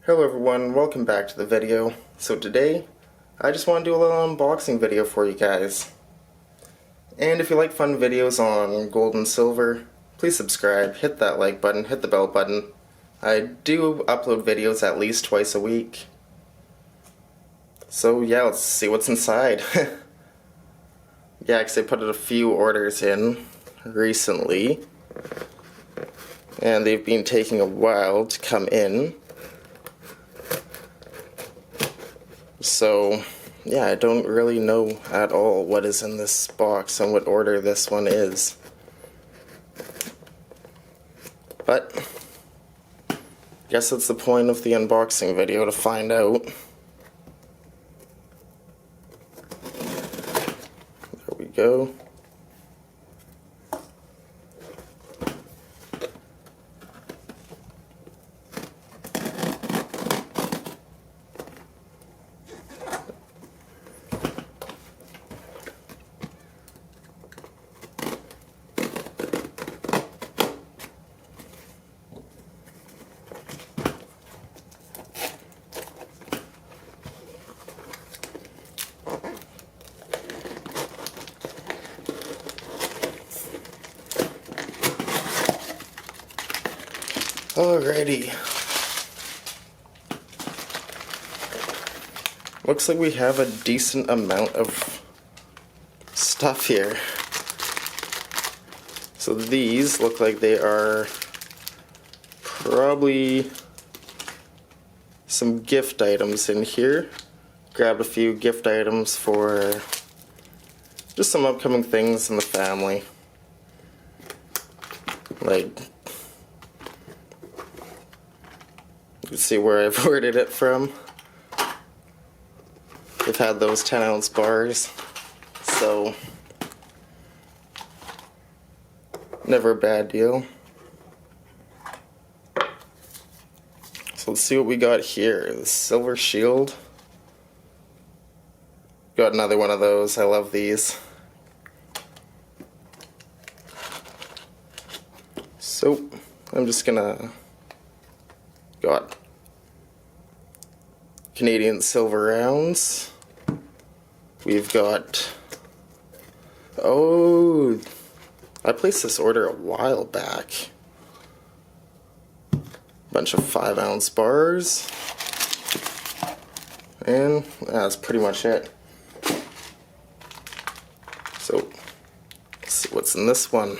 Hello everyone, welcome back to the video. So today, I just want to do a little unboxing video for you guys. And if you like fun videos on gold and silver, please subscribe, hit that like button, hit the bell button. I do upload videos at least twice a week. So yeah, let's see what's inside. Yeah, because I put a few orders in recently, and they've been taking a while to come in. So, yeah, I don't really know at all what is in this box and what order this one is. But, I guess that's the point of the unboxing video, to find out. There we go. Alrighty. Looks like we have a decent amount of stuff here. So these look like they are probably some gift items in here. Grabbed a few gift items for just some upcoming things in the family. Like, let's see where I've ordered it from. We've had those 10-ounce bars, so never a bad deal. So let's see what we got here. The Silver Shield. Got another one of those. I love these. So I'm just gonna got Canadian silver rounds. We've got, oh, I placed this order a while back. Bunch of 5-ounce bars. And that's pretty much it. So, let's see what's in this one.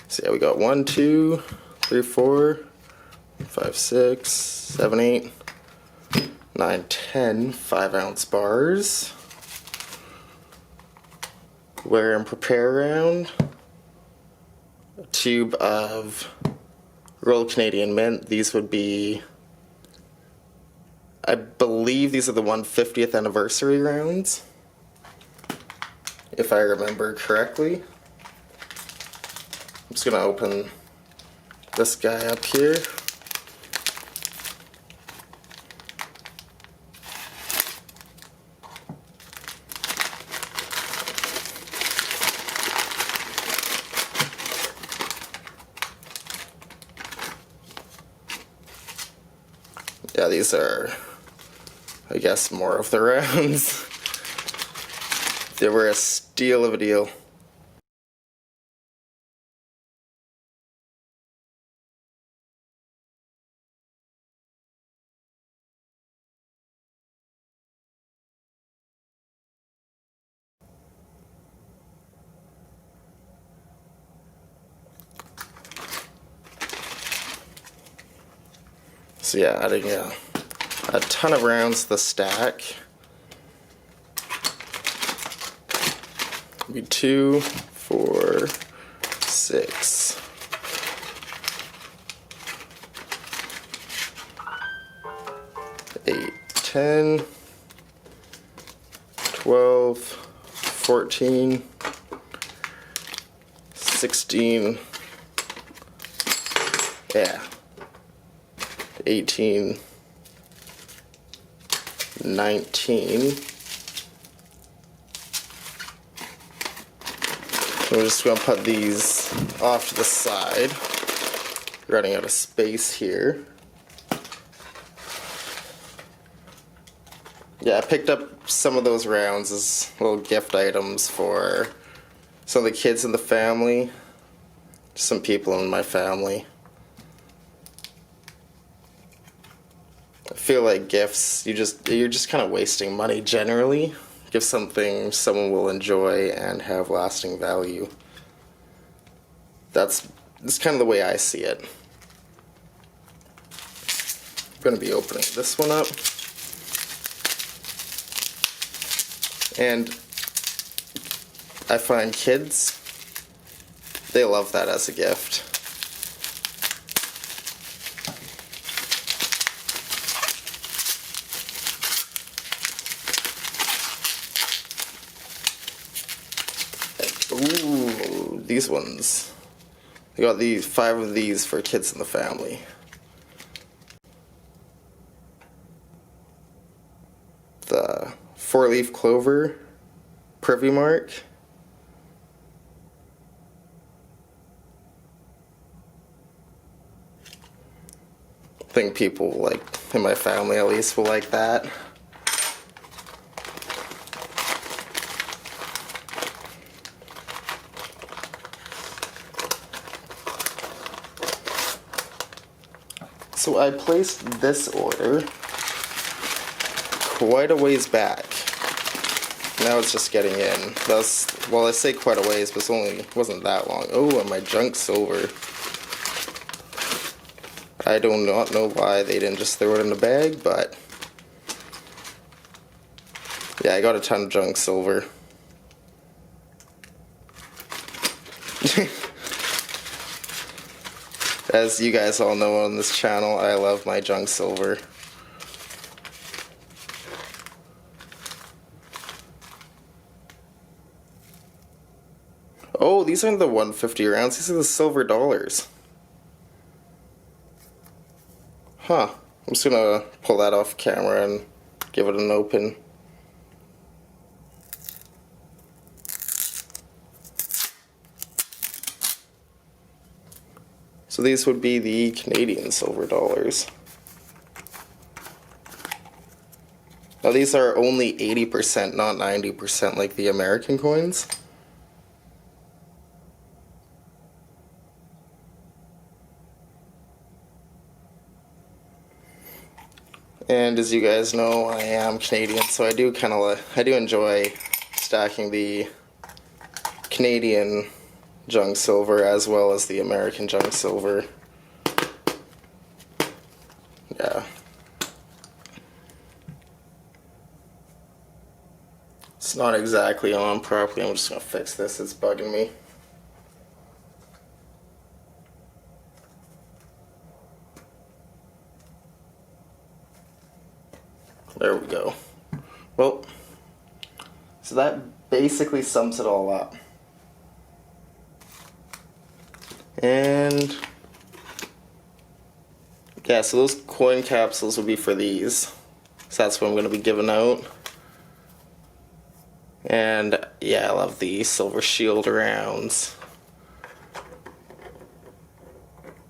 So yeah, we got 1, 2, 3, 4, 5, 6, 7, 8, 9, 10 5-ounce bars. Wear and prepare round. A tube of Royal Canadian Mint. These would be, I believe these are the 150th anniversary rounds, if I remember correctly. I'm just gonna open this guy up here. Yeah, these are, I guess, more of the rounds. They were a steal of a deal. So yeah, adding a ton of rounds to the stack. Be 2, 4, 6. Eight, 10, 12, 14, 16, yeah, 18, 19. We're just going to put these off to the side. Running out of space here. yeah, I picked up some of those rounds as little gift items for some of the kids in the family, some people in my family. I feel like gifts, you're just kind of wasting money generally. Give something someone will enjoy and have lasting value. That's kind of the way I see it. I'm going to be opening this one up. And I find kids, they love that as a gift. Ooh, these ones. I got these 5 of these for kids in the family. The 4-leaf clover privy mark. I think people like, in my family at least, will like that. So I placed this order quite a ways back. Now it's just getting in. Well, I say quite a ways, but wasn't that long. Oh, and my junk silver. I do not know why they didn't just throw it in the bag, but yeah, I got a ton of junk silver. As you guys all know on this channel, I love my junk silver. Oh, these aren't the 150 rounds, these are the silver dollars. Huh. I'm just gonna pull that off camera and give it an open. So these would be the Canadian silver dollars. Now these are only 80%, not 90% like the American coins. And as you guys know, I am Canadian, so I do enjoy stacking the Canadian junk silver as well as the American junk silver. Yeah. It's not exactly on properly. I'm just gonna fix this, it's bugging me. There we go. Well, so that basically sums it all up. And yeah, so those coin capsules will be for these. So that's what I'm going to be giving out. And yeah, I love the silver shield rounds.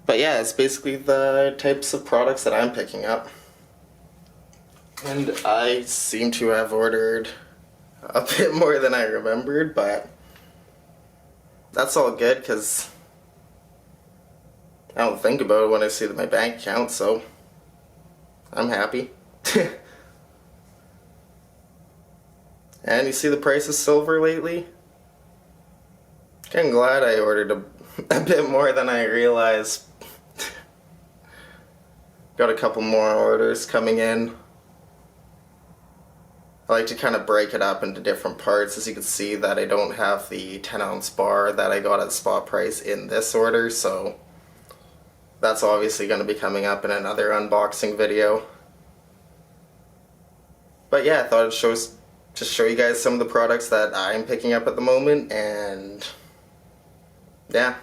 But yeah, it's basically the types of products that I'm picking up. And I seem to have ordered a bit more than I remembered, but that's all good because I don't think about it when I see my bank account, so I'm happy. And you see the price of silver lately? I'm glad I ordered a bit more than I realized. Got a couple more orders coming in. I like to kind of break it up into different parts. As you can see that I don't have the 10-ounce bar that I got at spot price in this order, so that's obviously going to be coming up in another unboxing video. But yeah, I thought I'd just show you guys some of the products that I'm picking up at the moment, and yeah,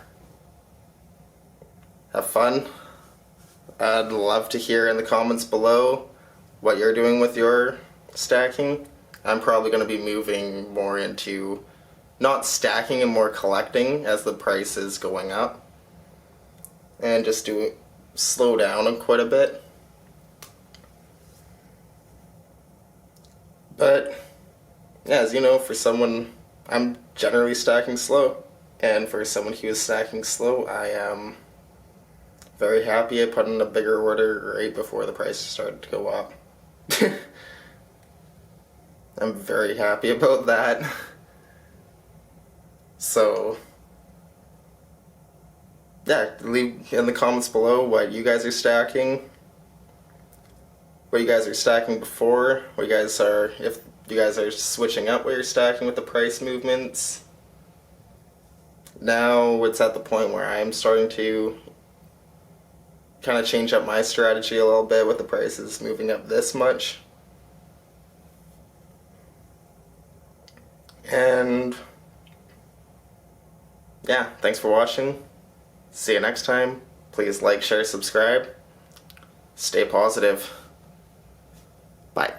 have fun. I'd love to hear in the comments below what you're doing with your stacking. I'm probably going to be moving more into not stacking and more collecting as the price is going up, and just slow down quite a bit. But yeah, as you know, for someone, I'm generally stacking slow. And for someone who is stacking slow, I am very happy I put in a bigger order right before the prices started to go up. I'm very happy about that. So, yeah, leave in the comments below what you guys are stacking. What you guys are stacking before. What you guys are, if you guys are switching up what you're stacking with the price movements. Now it's at the point where I'm starting to kind of change up my strategy a little bit with the prices moving up this much. And yeah, thanks for watching. See you next time. Please like, share, subscribe. Stay positive. Bye.